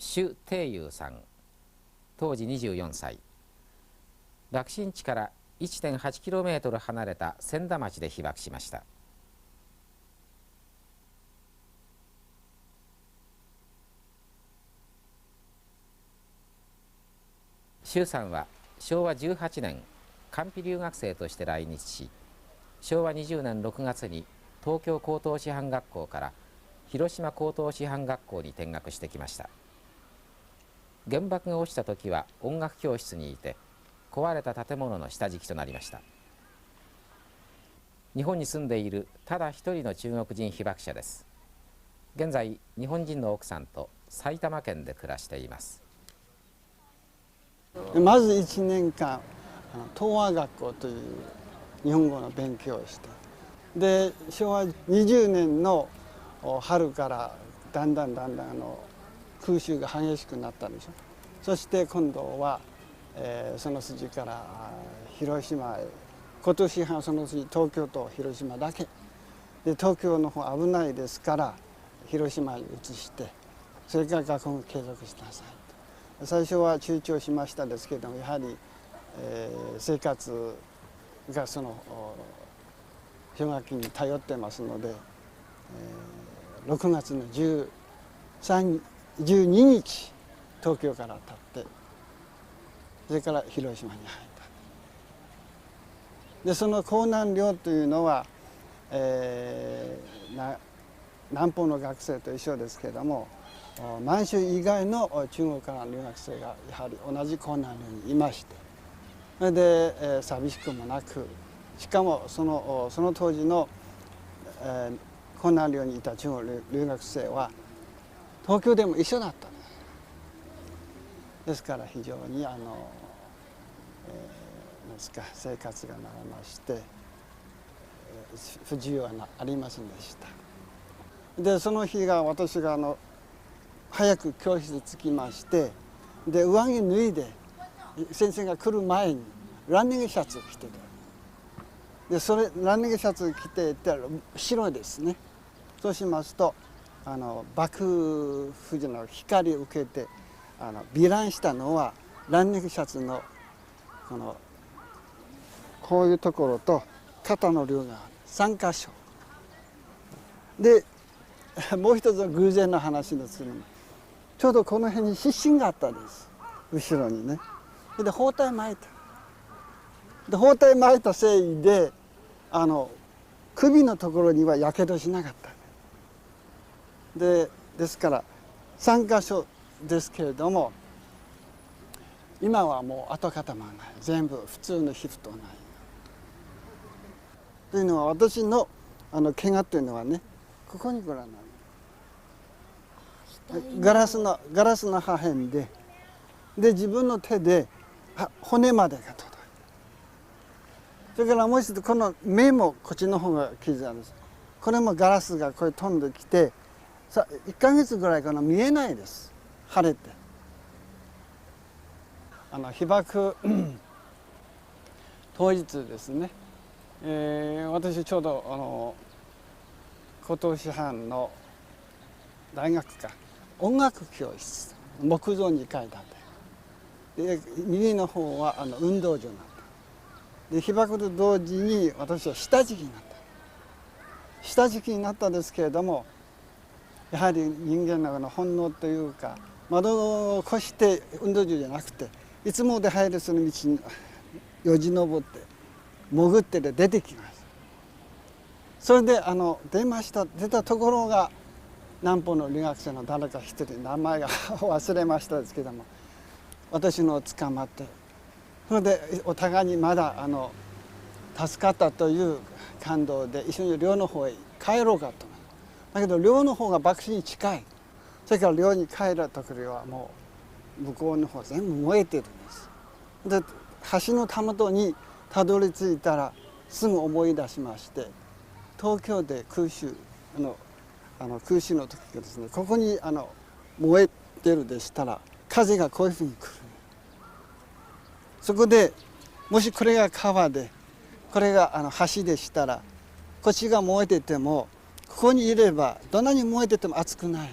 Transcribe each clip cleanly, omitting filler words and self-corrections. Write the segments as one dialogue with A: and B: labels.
A: 朱定友さん、当時24歳。爆心地から 1.8km 離れた千田町で被爆しました。朱さんは昭和18年官費留学生として来日し、昭和20年6月に東京高等師範学校から広島高等師範学校に転学してきました。原爆が落ちた時は音楽教室にいて、壊れた建物の下敷きとなりました。日本に住んでいるただ一人の中国人被爆者です。現在日本人の奥さんと埼玉県で暮らしています。
B: まず1年間東和学校という日本語の勉強をして、で昭和20年の春からだんだん空襲が激しくなったんでしょ。そして今度は、その筋から広島へ、今年半その筋東京と広島だけで、東京の方危ないですから広島に移して、それから学校を継続しなさいと。最初は躊躇しましたですけれども、やはり、生活がその氷河期に頼ってますので、6月の12日東京から立って、それから広島に入った。でその江南寮というのは、南方の学生と一緒ですけれども、満州以外の中国からの留学生がやはり同じ江南寮にいまして、それで、寂しくもなく、しかもその当時の、江南寮にいた中国留学生は東京でも一緒だったんです。ですから非常になんですか、生活がならまして、不自由はありませんでした。でその日が私が早く教室着きまして、で上着脱いで先生が来る前にランニングシャツを着てた。でランニングシャツ着ていたら白いですね。そうしますと爆風の光を受けて糜爛したのはランニングシャツのこういうところと肩の両側3箇所で、もう一つの偶然の話ですけど、ちょうどこの辺に湿疹があったんです、後ろにね。で包帯巻いた。で包帯巻いたせいで首のところにはやけどしなかった。ですから3箇所ですけれども、今はもう跡形もない、全部普通の皮膚と同じ。というのは私の怪我というのはね、ここにご覧になる。ガラスの破片で自分の手で骨までが届いて、それからもう一つこの目もこっちの方が傷あるんです。これもガラスがこれ飛んできて、1ヶ月ぐらいから見えないです、腫れて。被爆当日ですね、私ちょうど高等師範の大学か音楽教室、木造2階建てで、右の方は運動場になった。で被爆と同時に私は下敷きになった。下敷きになったんですけれども、やはり人間の本能というか、窓を越して運動場じゃなくて、いつもで入るその道によじ登って潜って出てきます。それで出たところが南方の留学生の誰か一人、名前が忘れましたですけども、私のを捕まって、それでお互いにまだ助かったという感動で一緒に寮の方へ帰ろうかと。だけど寮の方が爆心に近い。それから寮に帰るところはもう向こうの方全部燃えてるんです。で橋のたもとにたどり着いたらすぐ思い出しまして、東京で空襲の時ですね、ここに燃えてるでしたら風がこういうふうに来る。そこでもしこれが川でこれが橋でしたら、こっちが燃えててもここにいればどんなに燃えてても熱くない。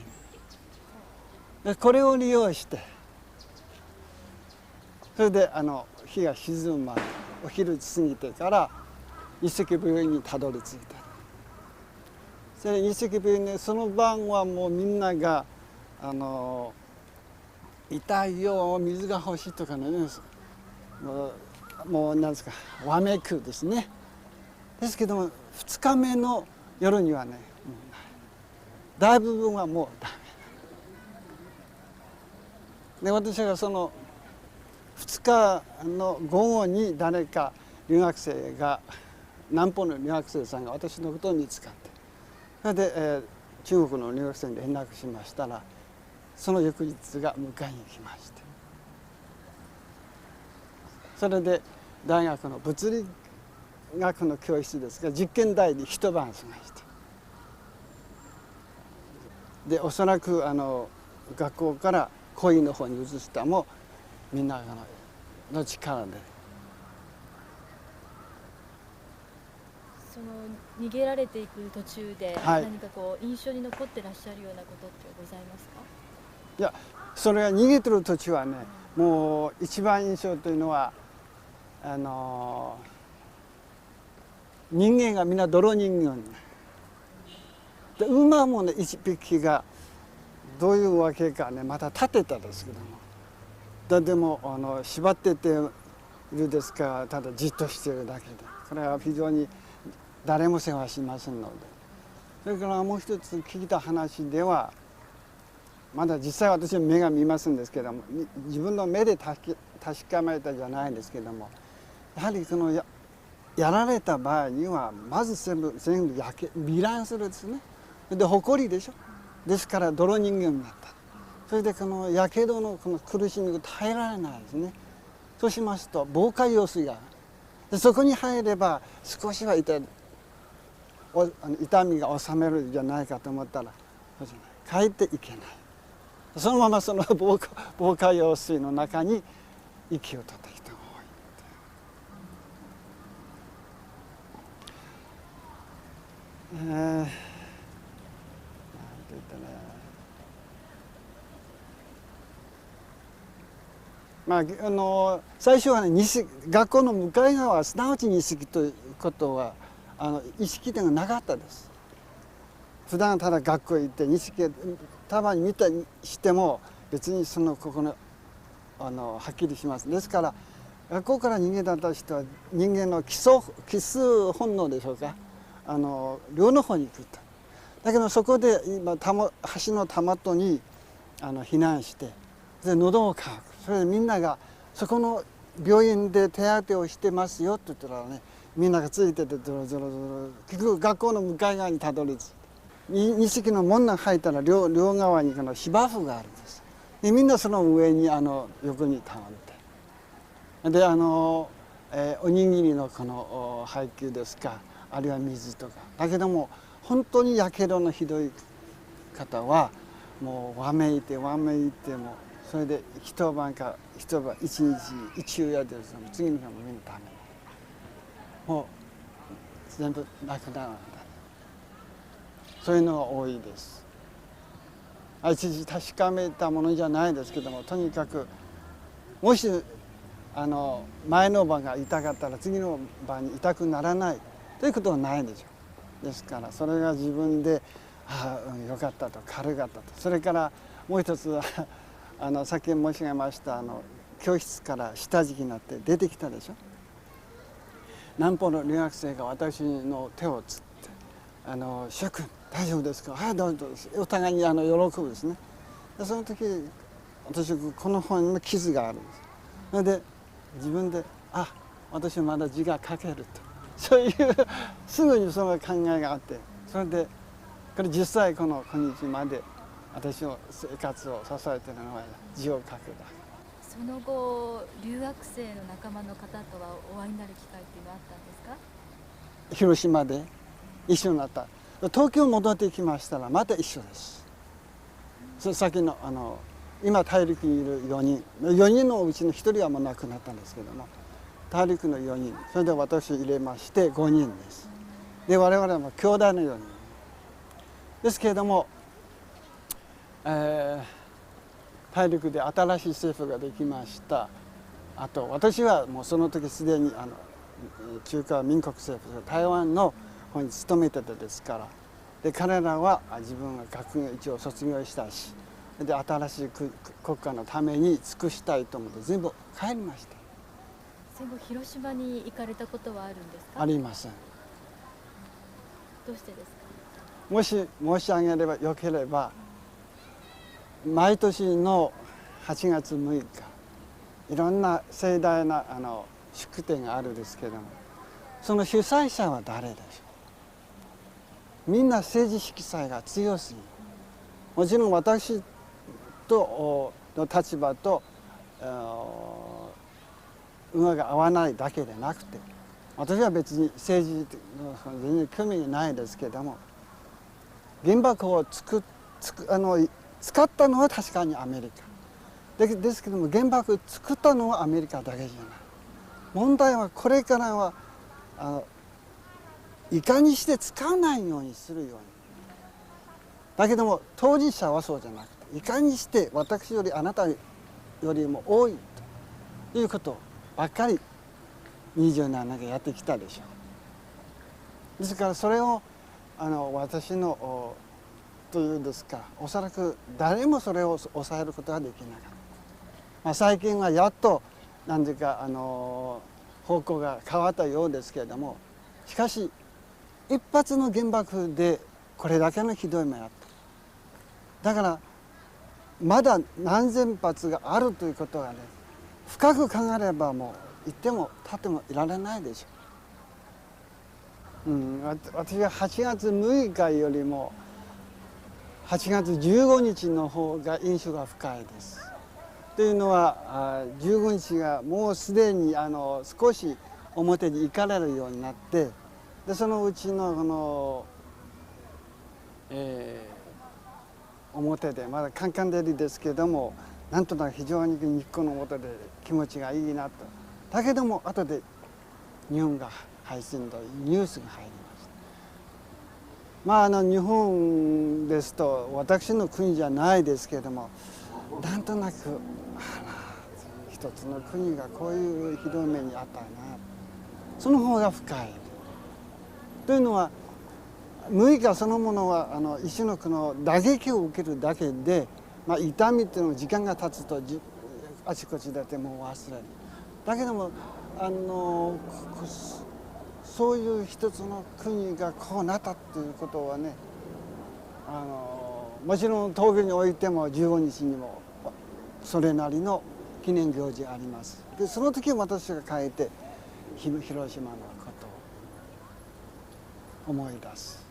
B: でこれを利用してそれで日が沈むまでお昼過ぎてから日赤病院にたどり着いた。それ日赤病院でその晩はもうみんなが痛いよ水が欲しいとかねもう何ですかわめくですね。ですけども2日目の夜にはね大部分はもうダメで私がその2日の午後に誰か留学生が南方の留学生さんが私のことを見つかってそれで、中国の留学生に連絡しましたらその翌日が迎えに来ましてそれで大学の物理学の教室ですが実験台に一晩過ごしてでおそらく学校から校医の方に移したもみんなの力で
C: その逃げられていく途中で何かこう印象に残ってらっしゃるようなことってございますか？
B: いやそれは逃げてる途中はねもう一番印象というのは人間がみんな泥人間で馬もね一匹がどういうわけかねまた立てたんですけどもでも縛ってているですからただじっとしているだけでこれは非常に誰も世話しませんのでそれからもう一つ聞いた話ではまだ実際私は目が見ませんですけども自分の目で確かめたじゃないんですけどもやはりやられた場合にはまず全部糜爛するんですね。で埃でしょですから泥人間になったそれでやけどの苦しみが耐えられないですね。そうしますと防火用水がでそこに入れば少しは痛みが治めるんじゃないかと思ったらそうじゃない帰っていけない。そのままその防火用水の中に息を取った人が多い。なんて言ったね最初はね学校の向かい側すなわち錦ということは意識点がなかったです。普段ただ学校へ行って錦たまに見たりしても別にここのはっきりします。ですから学校から逃げた人は人間の奇数本能でしょうか寮の方に行くと。だけどそこで今橋のたもとに避難してで喉を渇くそれでみんながそこの病院で手当てをしてますよって言ったらねみんながついててゾロゾロゾロ結局学校の向かい側にたどり着いて錦の門が入ったら両側に芝生があるんです。でみんなその上に横に倒れてでおにぎりの配給ですかあるいは水とかだけども本当にやけどのひどい方はもうわめいてもそれで一晩一日一夜で次の日もみんなダメもう全部なくなるんだそういうのが多いです。一時確かめたものじゃないですけどもとにかくもし前の晩が痛かったら次の晩に痛くならないということはないでしょう。ですからそれが自分でよかったと軽かったとそれからもう一つはさっき申し上げました教室から下敷きになって出てきたでしょ。南方の留学生が私の手をつって「諸君大丈夫ですか?」「はいどうぞ」お互いに喜ぶですね。でその時私この方にも傷があるんです。それで自分で私まだ字が書けるとそういうすぐにその考えがあってそれでこれ実際今日まで私の生活を支えているのは字を書くだけ。
C: その後留学生の仲間の方とはお会いになる機会っていうのはあったんですか？
B: 広島で一緒になった。東京戻ってきましたらまた一緒です。さっきの今大陸にいる4人のうちの1人はもう亡くなったんですけども大陸の4人それで私を入れまして5人です。で我々はもう兄弟の4人ですけれども、大陸で新しい政府ができました。あと私はもうその時すでに中華民国政府台湾の方に勤めてたですから、で彼らは自分が学業一応卒業したし、で新しい国家のために尽くしたいと思って全部帰りました。
C: 戦後広島に行かれたことはあるんですか？
B: ありません。
C: どうしてですか？
B: もし申し上げればよければ、毎年の8月6日いろんな盛大な祝典があるんですけども、その主催者は誰でしょう。みんな政治色彩が強すぎる。もちろん私との立場と馬が合わないだけでなくて、私は別に政治の全然興味ないですけども、原爆を使ったのは確かにアメリカですけども、原爆を作ったのはアメリカだけじゃない。問題はこれからはいかにして使わないようにするように。だけども当事者はそうじゃなくて、いかにして私よりあなたよりも多いということばっかり27年やってきたでしょう。ですからそれを私のというんですか、おそらく誰もそれを抑えることができなかった。最近はやっと何ていうか方向が変わったようですけれども、しかし一発の原爆でこれだけのひどい目があった。だからまだ何千発があるということがね、深く考えればもういても立ってもいられないでしょう。私は8月6日よりも8月15日の方が印象が深いです。というのは15日がもうすでに少し表に行かれるようになって、でそのうちの表でまだカンカン照りですけども、なんとなく非常に日光の下で気持ちがいいなと。だけども後で日本が敗戦というニュースが入りました。日本ですと私の国じゃないですけれども、なんとなく一つの国がこういうひどい目にあったな、その方が深い。というのは6日そのものは一種の打撃を受けるだけで、痛みっていうのも時間が経つとあちこちでもう忘れる。だけどもそういう一つの国がこうなったっていうことはね、もちろん東京においても15日にもそれなりの記念行事があります。でその時私が帰って広島のことを思い出す。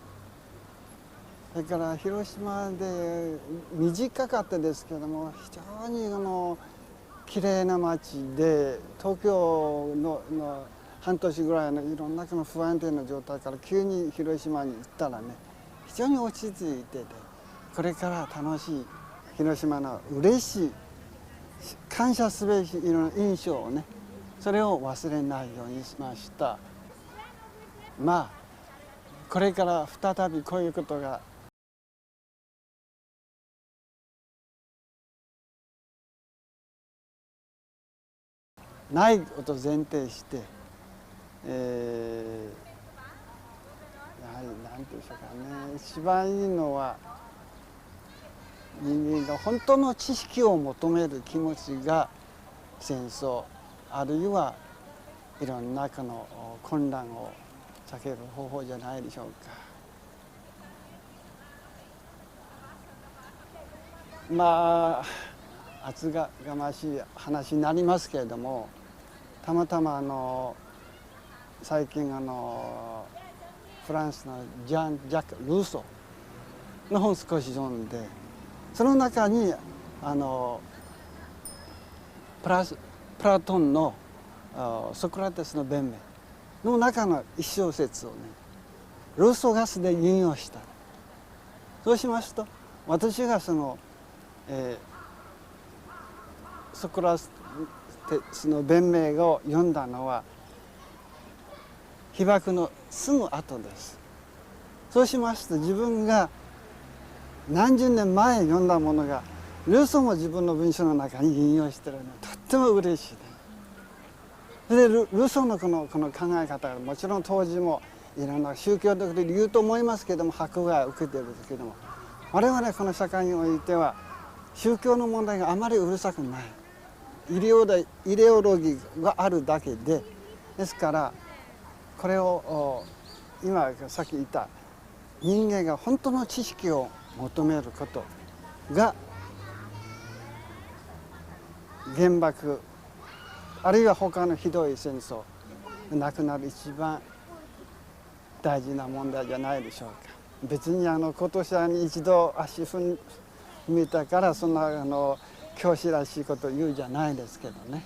B: それから広島で短かったですけども、非常にきれいな町で、東京の半年ぐらいのいろんな不安定な状態から急に広島に行ったらね、非常に落ち着いてて、これから楽しい広島の嬉しい感謝すべきいろんな印象をね、それを忘れないようにしました。これから再びこういうことがないことを前提して、やはり何て言うんでしょうかね、一番いいのは人間が本当の知識を求める気持ちが戦争あるいはいろんな混乱を避ける方法じゃないでしょうか。厚がましい話になりますけれども、たまたま最近フランスのジャン・ジャック・ルーソーの本を少し読んで、その中にプラトンのソクラテスの弁明の中の一小節をね、ルーソーがすでに引用した。そうしますと私がソクラテスの弁明を読んだのは被爆のすぐ後です。そうしますと自分が何十年前読んだものがルソーも自分の文章の中に引用してるのとっても嬉しいね。それでルソーのこの考え方がもちろん当時もいろんな宗教的理由と思いますけども迫害を受けているんですけども、我々この社会においては宗教の問題があまりうるさくない、イデオロギーがあるだけで、ですからこれを今さっき言った人間が本当の知識を求めることが原爆あるいは他のひどい戦争なくなる一番大事な問題じゃないでしょうか。別に今年に一度足踏みたからそんな教師らしいことを言うじゃないですけどね。